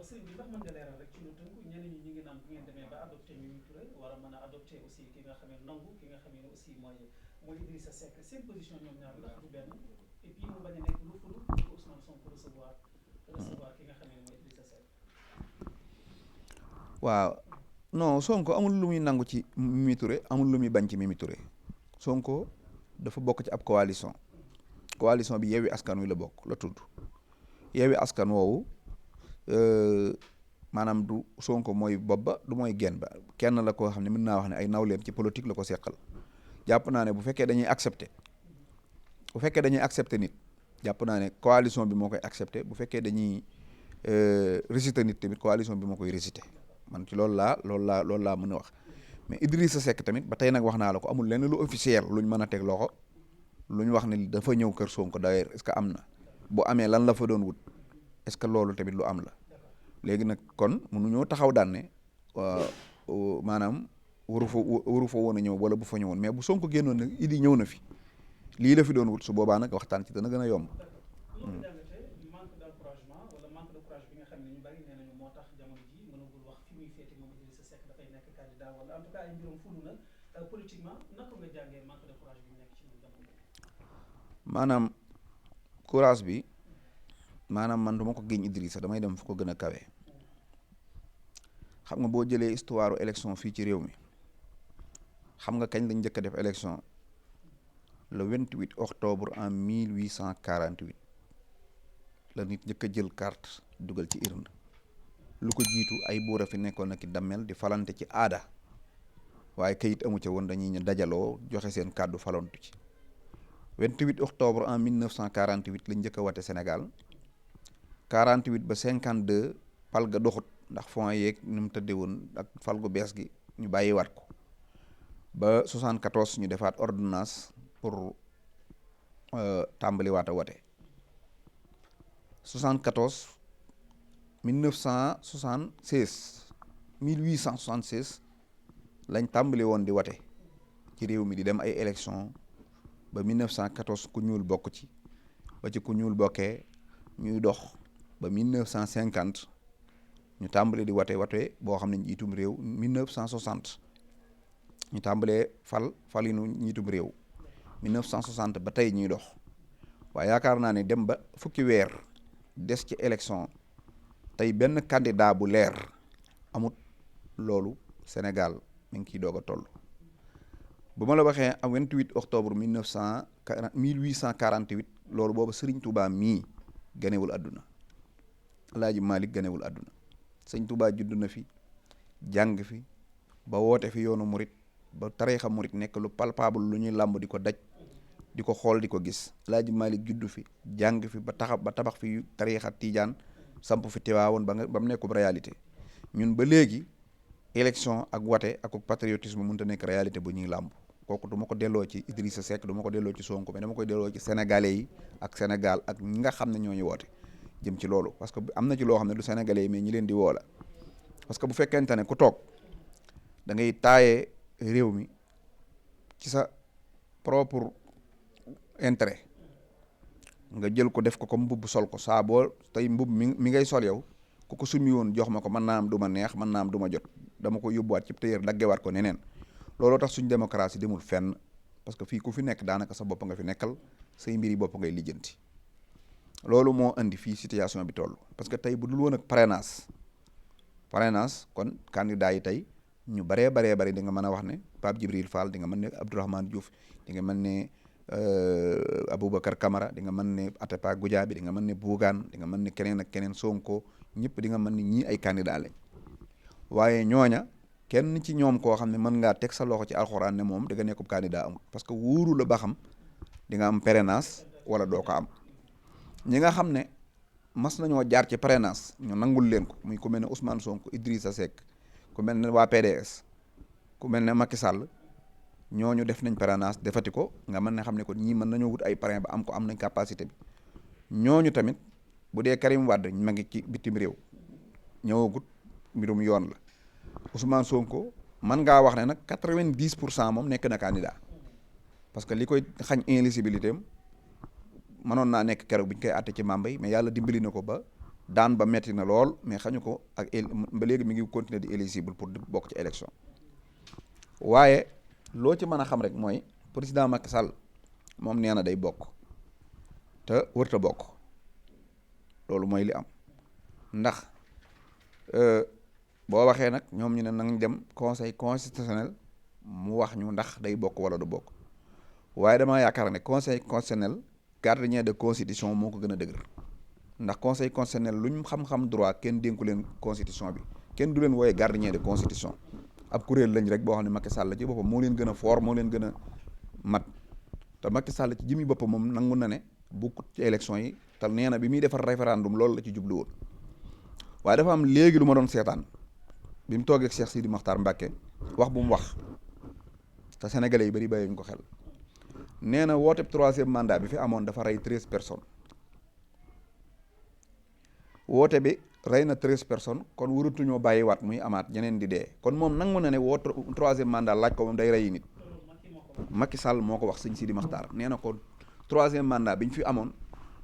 alors sëriñ bi ndax mën nga leeral rek ci lu tënk ñenn ñi ñu ngi naan bu ngeen demee ba adopté Mimi Touré war a mën a adopté aussi ki nga xam ne nangu ki nga xam ne aussi mooy Idrissa Seck seen position ñoom ñaar ndax du benn et puis mu bañ a nekk lu fulu pour Ousmane Sonko recevoir ki nga xam ne mooy Idrissa Seck. waaw non Sonko amul lu muy nangu ci Mimi Touré amul lu muy bañ ci Mimi Touré Sonko dafa bokk ci ab coalition bi Yewwi Askan Wi la bokk la tudd Yewwi Askan woowu maanaam du Sonko mooy bopp ba du mooy genn ba kenn la koo xam ne mën naa wax ne ay nawleem ci politique la ko seqal jàpp naa ne bu fekkee dañuy accepter nit jàpp naa ne coalition bi moo koy accepter bu fekkee dañuy résister nit tamit coalition bi moo koy résister man ci loolu laa mën a wax mais Idrissa Seck tamit ba tey nag wax naa la ko amul lenn lu officiel luñ mën a teg loxo luñ wax ne dafa ñëw kër Sonko d'ailleurs est-ce que am na bu amee lan la fa doon wut est-ce que loolu tamit lu am la léegi nag kon mënuñoo taxaw daan ne maanaam waru fa woon a ñëw wala bu fa ñëwoon mais bu Sonko génnoon nag Idi ñëw na fi lii la fi doon wut su boobaa nag waxtaan ci dana gën a yomb. maanaam courage bi maanaam man duma ko géñ Idrissa damay dem fu ko gën a kawe xam nga boo jëlee histoire élection fii ci réew mi xam nga kañ lañ njëkk a def élection le 28 octobre en 1848 la nit njëkk a jël carte dugal ci urne lu ko jiitu ay buur a fi nekkoon ak i dammel di falante ci aada waaye kayit amu ca woon dañuy dajaloo joxe seen kàddu falantu ci 28 octobre en 1948 lañ njëkk a wate Sénégal 48 ba 52 fal ga doxut ndax fonds yeeg ni mu tëddee woon ak fal gu bees gi ñu bàyyi waat ko ba 74 ñu defaat ordonnance pour tàmbali waat a wate 74 1976 1876 lañ tàmbali woon di wate ci réew mi di dem ay élection ba 1914 ku ñuul bokk ci ba ci ku ñuul bokkee ñuy dox ba 1950 ñu tàmbalee di wate boo xam ne njiitum réew 1960 ñu tàmbalee falinu njiitum réew 1960 ba tey ñuy dox waaye yaakaar naa ne dem ba fukki weer des ci élection tey benn candidat bu leer amut loolu Sénégal mi ngi ciy doog a toll bu ma la waxee am 28 octobre 1848 loolu boobu Serigne Touba mii ganewul àdduna Alaaji Malick ganewul àdduna Sëñ Touba judd na fi jàng fi ba woote fi yoonu murit ba tariixa murit nekk lu palpable lu ñuy làmb di ko daj di ko xool di ko gis Alaaji Malick judd fi jàng fi ba tabax fi tariixa Tijaan samp fi Tiwaawoon ba mu nekkub réalité ñun ba léegi élection ak wate ak patriotisme mënut a nekk réalité bu ñuy làmb kooku du ma ko delloo ci Idrissa Seck du ma ko delloo ci Sonko mais dama koy delloo ci sénégalais yi ak Sénégal ak ñi nga xam ne ñoo ñu woote jëm ci loolu parce que am na ci loo xam ne du sénégalais yi mais ñi leen di woo la parce que bu fekkente ne ku toog da ngay taayee réew mi ci sa propre intérêt nga jël ko def ko comme mbubb sol ko saa boo tey mbubb mi ngay sol yow ku ko summi woon jox ma ko mën naa am du ma neex mën naa am du ma jot dama ko yóbbuwaat ci téyeer daggewaat ko neneen looloo tax suñ démocratie demul fenn parce que fii ku fi nekk daanaka sa bopp nga fi nekkal say mbiri bopp ngay lijjanti loolu moo indi fii situation bi toll parce que tey bu dul woon ak parrainage kon candidat yi tey ñu bari di nga mën a wax ne Pape Djibril Fall di nga mën ne Abdourahmane Diouf di nga mën ne Aboubacar Camara di nga mën ne Atepa Goudiaby di nga mën ne Bougane di nga mën ne keneen ak keneen Sonko ñëpp di nga mën ne ñii ay candidat lañ waaye ñooña kenn ci ñoom koo xam ne mën ngaa teg sa loxo ci alxuraan ne moom da nga nekkub candidat amul parce que wóoru la ba xam di nga am parrainage wala doo ko am ñi nga xam ne mas nañoo jaar ci parrainage ñu nangul leen ko muy ku mel ne Ousmane Sonko Idrissa Seck ku mel ne waa PDS ku mel ne Macky Sall ñooñu def nañ parrainage defati ko nga mën ne xam ne ko ñii mën nañoo wut ay parrain ba am ko am nañ capacité bi ñooñu tamit bu dee Karim Wade ma ngi ci bitim réew ñëwagut mbirum yoon la Ousmane Sonko man ngaa wax ne nag 90% moom nekk na candidat parce que li koy xañ éligibilité am mënoon naa nekk keroog bi ñu koy àtte ci Mambay mais yàlla dimbali na ko ba daan ba metti na lool mais xañu ko ak ba léegi mi ngi continuer di éligible pour di bokk ci élection waaye loo ci mën a xam rek mooy président Macky Sall moom nee na day bokk te wërta bokk loolu mooy li am ndax boo waxee nag ñoom ñu ne nañ dem conseil constitutionnel mu wax ñu ndax day bokk wala du bokk waaye dama yaakaar ne conseil constitutionnel gardien de constitution moo ko gën a dëgër ndax conseil constitutionnel lu ñu xam-xam droit kenn dénku leen constitution bi kenn du leen wooyee gardien de constitution ab kuréel lañ rek boo xam ne Macky Sall ci boppam moo leen gën a fort moo leen gën a mat te Macky Sall ci jëmi boppam moom nangu na ne bokkut ci élection yi te nee na bi muy defar référendum loolu la ci jublu woon waaye dafa am léegi lu ma doon seetaan bi mu toogee ak Cheikh Sidi Makhtar Mbacké wax bu mu wax te sénégalais yi bari bàyyiñ ko xel nee na woote troisième mandat bi fi amoon dafa rey 13 personnes woote bi rey na 13 personnes kon waratuñoo bàyyiwaat muy amaat ñeneen di dee kon moom nangu na ne woote troisième mandat laaj ko moom day rey nit Macky Sall moo ko wax sëñ Sidi Makhtar nee na ko troisième mandat bi ñu fi amoon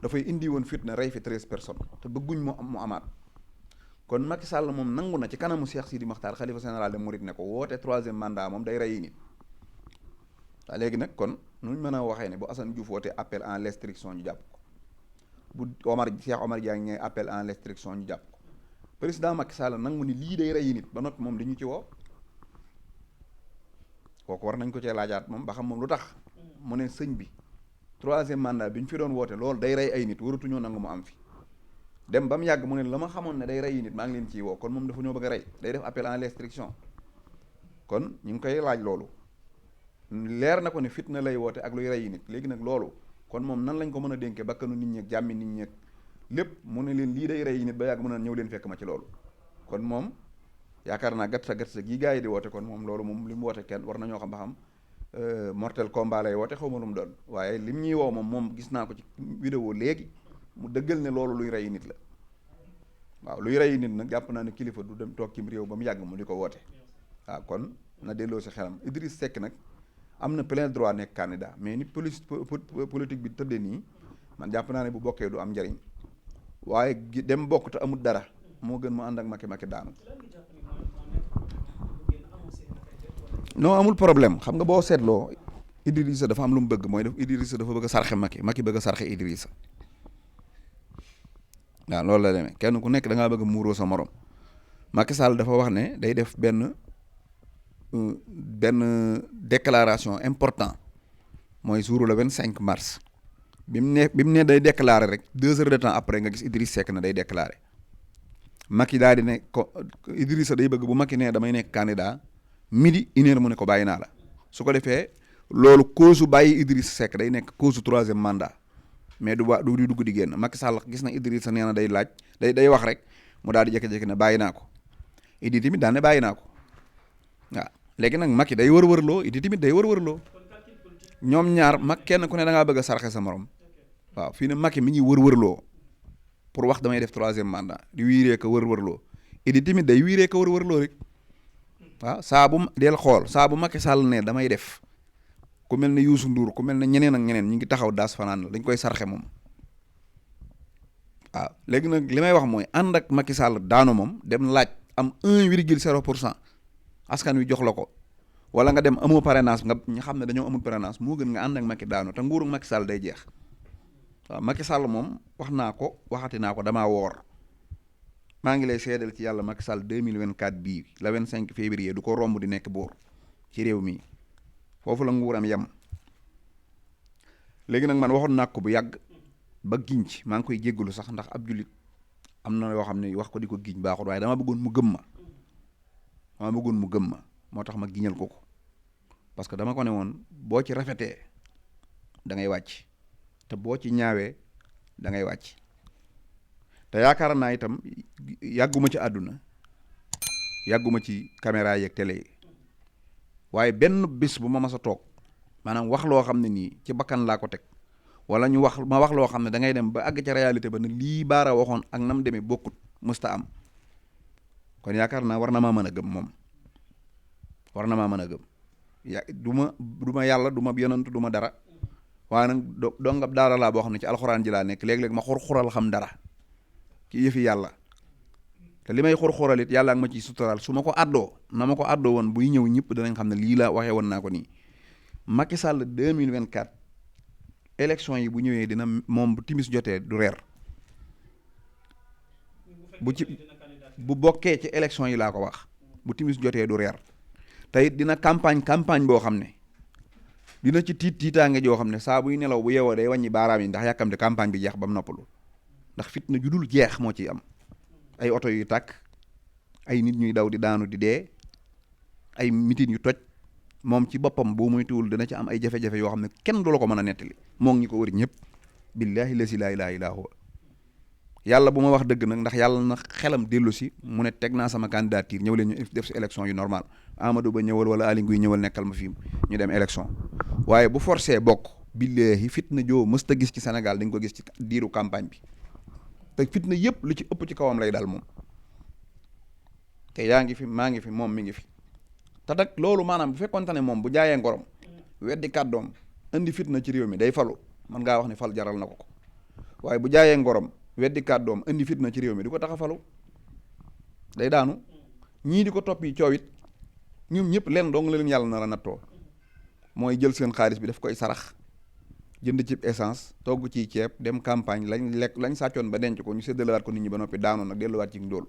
dafay indi woon fitna rey fi 13 personnes te bëgguñ mu amaat kon Macky Sall moom nangu na ci kanamu Cheikh Sidi Makhtar xalifa général de Mouride ne ko woote troisième mandat moom day rey nit waaw léegi nag kon nuñ mën a waxee ne bu Assane Diouf woote appel en restriction ñu jàpp ko bu Cheikh Omar Diagne ñee appel en restriction ñu jàpp ko président Macky Sall nangu ni lii day rey nit ba noppi moom dañu ci woo kooku war nañ ko cee laajaat moom ba xam moom lu tax mu ne sëñ bi troisième mandat bi ñu fi doon woote loolu day rey ay nit waratuñoo nangu mu am fi dem ba mu yàgg mu ne la ma xamoon ne day rey nit maa ngi leen ciy woo kon moom dafa ñoo bëgg a rey day def appel en restriction kon ñu ngi koy laaj loolu leer na ko ne fitna lay woote ak luy rey nit léegi nag loolu kon moom nan lañ ko mën a dénkee bakkanu nit ñi ak jàmmi nit ñi ak lépp mu ne leen lii day rey nit ba yàgg mën a ñëw leen fekk ma ci loolu kon moom yaakaar naa gat sa gii gars yi di woote kon moom loolu moom li mu woote kenn war nañoo xam ba xam mortel combat lay woote xaw ma lu mu doon waaye lim ñuy woo moom gis naa ko ci vidéo léegi mu dëggal ne loolu luy rey nit la waaw luy rey nit nag jàpp naa ne kilifa du dem toog cim réew ba mu yàgg mu di ko woote waaw kon na delloo si xelam Idriss Seck nag am na plein droit nekk candidat mais ni politique bi tëddee nii man jàpp naa ne bu bokkee du am njariñ waaye dem bokk te amul dara moo gën mu ànd ak Macky daanu non amul problème xam nga boo seetloo Idrissa dafa am lu mu bëgg mooy def Idrissa dafa bëgg a sarxe Macky bëgg a sarxe Idrissa waaw loolu la demee kenn ku nekk da ngaa bëgg a muuroo sa morom Macky Sall dafa wax ne day def benn déclaration important mooy jour le 25 mars bi mu ne day déclarer rek 2 heures de temps après nga gis Idriss Seck na day déclarer Macky daal di ne ko Idrissa day bëgg bu Macky ne damay nekk candidat midi 1 heure mu ne ko bàyyi naa la su ko defee loolu cause bàyyi Idriss Seck day nekk cause troisième mandat mais du dugg di génn Macky Sall gis na Idrissa nee na day laaj day wax rek mu daal di jékki-jékki ne bàyyi naa ko Idi tamit daan ne bàyyi naa ko waaw léegi nag Macky day wër-wërloo Idi tamit day wër-wërloo ñoom ñaar mag kenn ku ne da ngaa bëgg a sarxe sa morom waaw fii ne Macky mi ngi wër-wërloo pour wax damay def troisième mandat di wiiree ko wër-wërloo Idi tamit day wiiree ko wër-wërloo rek waaw saa bu del xool saa bu Macky Sall ne damay def ku mel ne Youssou Ndour ku mel ne ñeneen ak ñeneen ñu ngi taxaw daas fanaan dañ koy sarxe moom waaw léegi nag li may wax mooy ànd ak Macky Sall daanu moom dem laaj am 1,0% askan wi jox la ko wala nga dem amoo parrainage nga ñu xam ne dañoo amul parrainage moo gën nga ànd ak Macky daanu te nguuru Macky Sall day jeex waaw Macky Sall moom wax naa ko waxati naa ko damaa woor maa ngi lay seedal ci yàlla Macky Sall 2024 bii la 25 février du ko romb di nekk buur ci réew mi foofu la nguuram yem léegi nag man waxoon naa ko bu yàgg ba giñ ci maa ngi koy jéggalu sax ndax ab jullit am na yoo xam ne wax ko di ko giñ baaxul waaye dama bëggoon mu gëm ma moo tax ma giñal ko parce que dama ko ne woon boo ci rafetee da ngay wàcc te boo ci ñaawee da ngay wàcc te yaakaar naa itam yàgguma ci àdduna yàgguma ci caméra yeeg télé yi waaye benn bis bu ma mas a toog maanaam wax loo xam ne nii ci bakkan laa ko teg wala ñu wax loo xam ne da ngay dem ba àgg ca réalité ba ne lii baara waxoon ak nam demee bokkut mësta am kon yaakaar naa war na maa mën a gëm moom war na maa mën a gëm du ma yàlla du ma yonantu du ma dara waaye nag dongab daara laa boo xam ne ci alxuraan ji laa nekk léeg-léeg ma xur-xural xam dara ci yëfi yàlla te li may xor-xoralit yàlla ak ma ciy suturaal su ma ko àddoo na ma ko àddoo woon buy ñëw ñëpp danañ xam ne lii la waxee woon naa ko nii Macky Sall 2024 élection yi bu ñëwee dina moom bu timis jotee du reer bu bokkee ci élection yi laa ko wax bu timis jotee du reer te it dina campagne boo xam ne dina ci tiitaange joo xam ne saa buy nelaw bu yeewoo day wàññi baaraam yi ndax yàkkamte campagne bi jeex ba mu noppalu ndax fitna ju dul jeex moo ciy am ay oto yu tàkk ay nit ñuy daw di daanu di dee ay mitin yu toj moom ci boppam boo muy tuwul dina ci am ay jafe-jafe yoo xam ne kenn du la ko mën a nettali moo ngi ñu ko wër ñëpp billaahi la si laa ilaaha illaa huwa yàlla bu ma wax dëgg nag ndax yàlla na xelam dellu si mu ne teg naa sama candidature ñëw leen ñu def si élection yu normal Amadou Ba ñëwal wala Aly Ngouille ñëwal nekkal ma fii ñu dem élection waaye bu forcé bokk billaahi fitna joo mës ta gis ci Sénégal di nga ko gis ci diiru campagne bi te fitna yëpp lu ci ëpp ci kawam lay dal moom te yaa ngi fi maa ngi fi moom mi ngi fi te nag loolu maanaam bu fekkoonte ne moom bu jaayee ngorom weddi kàddoom indi fitna ci réew mi day falu man ngaa wax ne fal jaral na ko ko waaye bu jaayee ngorom weddi kàddoom indi fitna ci réew mi du ko tax a falu day daanu ñii di ko topp yi coow it ñoom ñëpp leen dong la leen yàlla nar a nattoo mooy jël seen xaalis bi daf koy sarax jënd ci essence togg ciy ceeb dem campagne lañ sàccoon ba denc ko ñu séddalewaat ko nit ñi ba noppi daanoon nag delluwaat ci ndóol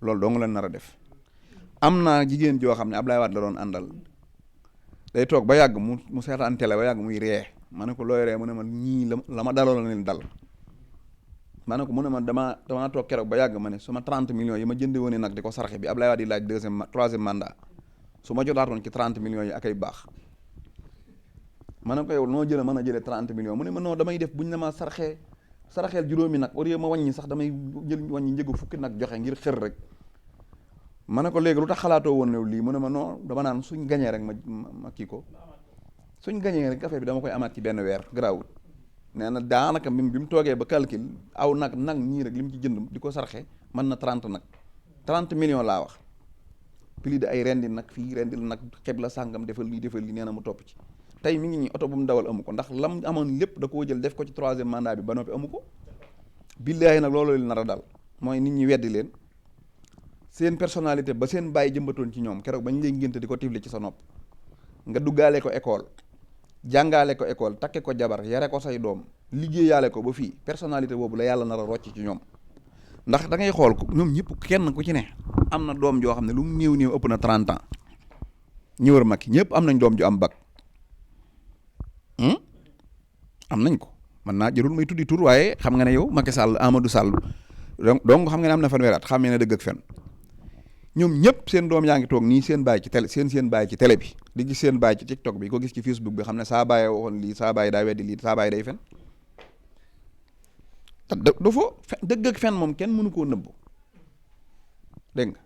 loolu dong la nar a def am na jigéen joo xam ne Ablaye Wade la doon àndal day toog ba yàgg mu seetaan télé ba yàgg muy ree ma ne ko looy ree mu ne ma ñii la ma daloo la leen dal ma ne ko mu ne ma damaa toog keroog ba yàgg ma ne sama 30 millions yi ma jënde woon nag di ko saraxe bi Ablaye Wade di laaj troisième mandat su ma jotaatoon ci 30 millions yi ak ay baax ma ne ko yow noo mën a jëlee 30 millions mu ne ma non damay def buñ ne ma saraxeel juróomi nag au lieu ma wàññi sax damay wàññi njëgu fukki nag joxe ngir xër rek ma ne ko léegi lu tax xalaatoo woon ne lii mu ne ma non dama naan suñ gañee rek ma kii ko suñ gañee rek affaire bi dama koy amaat ci benn weer garaawul nee na daanaka bi mu toogee ba calcul aw nag ñii rek li mu ci jënd di ko saraxe mën na 30 nag 30 millions laa wax plus de ay rendi nag fii rendil nag xeb la sàngam defal lii nee na mu topp ci tey mi ngi ñi oto bu mu dawal amu ko ndax lam amoon lépp da koo jël def ko ci troisième mandat bi ba noppi amu ko billaahi nag loolu leen nar a dal mooy nit ñi weddi leen seen personnalité ba seen bàyyi jëmbatoon ci ñoom keroog bañ lay ngénte di ko tifli ci sa nopp nga duggaale ko école jàngaale ko école takke ko jabar yare ko say doom liggéeyaale ko ba fii personnalité boobu la yàlla nar a rocc ci ñoom ndax da ngay xool ñoom ñëpp kenn ku ci ne am na doom joo xam ne lu mu néew ëpp na 30 ans ñi wër Macky ñëpp am nañ doom ju am bac am nañ ko man naa jërul may tuddi tur waaye xam nga ne yow Macky Sall Amadou Sall donc xam nga ne am na fanweeri at xam ne dëgg ak fen ñoom ñëpp seen doom yaa ngi toog nii seen baay ci télé seen baay ci télé bi di gis seen baay ci TikTok bi ko gis ci Facebook bi xam ne saa baay waxoon lii saa baay daa weddi lii saa baay day fen te dafa dëgg ak fen moom kenn mënu koo nëbbu dégg nga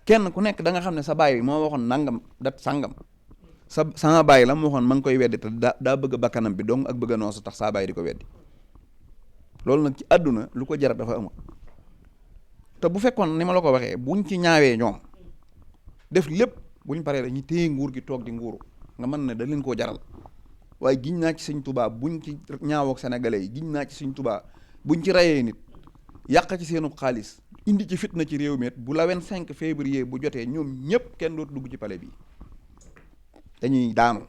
kenn ku nekk da nga xam ne sa baay moo waxoon nangam dat sangam sama baay la mu waxoon ma ngi koy weddi te daa bëgg bakkanam bi dong ak bëgg a noosu tax saa baay di ko weddi loolu nag ci àdduna lu ko jar dafa amul te bu fekkoon ni ma la ko waxee buñ ci ñaawee ñoom def lépp buñ paree dañuy téye nguur gi toog di nguuru nga mën ne da leen koo jaral waaye giñ naa ci Sëñ Tuubaa buñ ci ñaawook sénégalais yi giñ naa ci Sëñ Tuubaa buñ ci rayee nit yàq ci seenu xaalis indi ci fitna ci réew mi bu la 25 février bu jotee ñoom ñëpp kenn dootu dugg ci palais bi dañuy daanu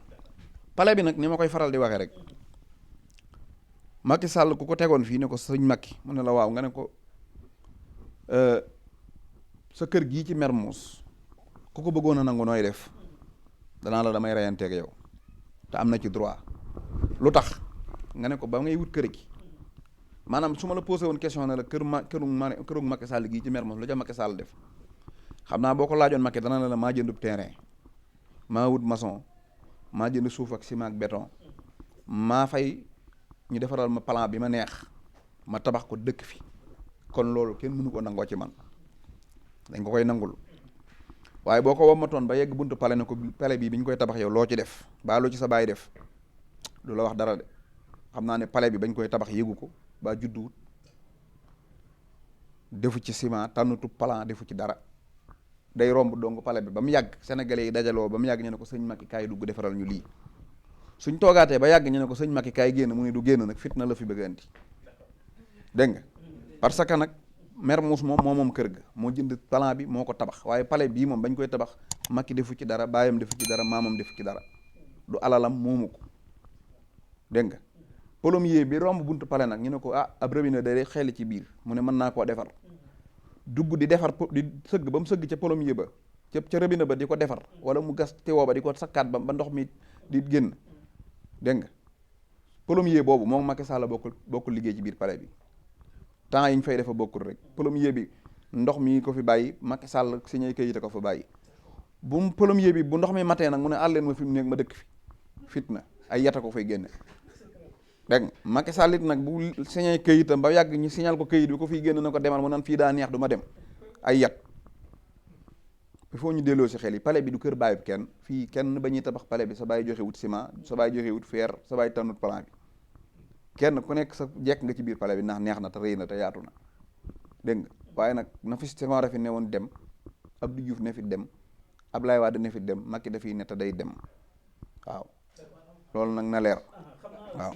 palais bi nag ni ma koy faral di waxee rek Macky Sall ku ko tegoon fii ne ko sëñ Macky mu ne la waaw nga ne ko sa kër gii ci Mermoz ku ko bëggoon a nangu nooy def danaa la damay reyanteeg yow te am na ci droit lu tax nga ne ko ba ngay wut kër gi maanaam su ma la posé woon question ne la këru Macky Sall gii ci Mermoz lu ja Macky Sall def xam naa boo ko laajoon Macky dana la maa jëndub terrain maa wut maçon maa jënd suuf ak ciment ak béton maa fay ñu defaral ma plan bi ma neex ma tabax ko dëkk fi kon loolu kenn mënu ko nangoo ci man dañ ko koy nangul waaye boo ko wamatoon ba yegg buntu pale na ko pale bii bi ñu koy tabax yow loo ci def baa loo ci sa baay def du la wax dara de xam naa ne pale bi bañ koy tabax yëgu ko baa judduwut defu ci ciment tànnutu plan defu ci dara day romb dong pale bi ba mu yàgg sénégalais yi dajaloo ba mu yàgg ñu ne ko sëñ Macky kaay dugg defaral ñu lii suñ toogaatee ba yàgg ñu ne ko sëñ Macky kaay génn mu ne du génn nag fitna la fi bëgg andi dégg nga parce que nag Mermoz moom kër ga moo jënd plan bi moo ko tabax waaye palais bii moom bañ koy tabax Macky defu ci dara baayam defu ci dara maamam defu ci dara du alalam moomu ko dégg nga plombier bi romb buntu palais nag ñu ne ko ab robinet day xeeli ci biir mu ne mën naa koo defar dugg di defar di sëgg ba mu sëgg ca plombier ba ca robinet ba di ko defar wala mu gas teewoo ba di ko sakkaat ba ndox mi di génn dégg nga plombier boobu moom Macky Sall bokkul liggéey ci biir palais bi temps yi ñu fay defa bokkul rek plombier bi ndox mi ko fi bàyyi Macky Sall signé kayit ko fa bàyyi bu plombier bi bu ndox mi matee nag mu ne àlleen ma fi mu nekk ma dëkk fi fitna ay yata ko fay génne dégg nga Macky Sall it nag bu signé kayitam ba yàgg ñu signal ko kayit bi ko fiy génn na ko demal mu naan fii daa neex du ma dem ay yat il faut ñu delloo si xel yi palais bi du kër bàyyi kenn fii kenn ba ñuy tabax palais bi sa bàyyi joxe wut ciment sa bàyyi joxe wut fer sa bàyyi tànnut plan bi kenn ku nekk sa jekk nga ci biir palais bi ndax neex na te rëy na te yaatu na dégg nga waaye nag na fi Senghor fi ne woon dem Abdou Diouf ne fi dem Abdoulaye Wade ne fi dem Macky dafiy ne te day dem waaw loolu nag na leer waaw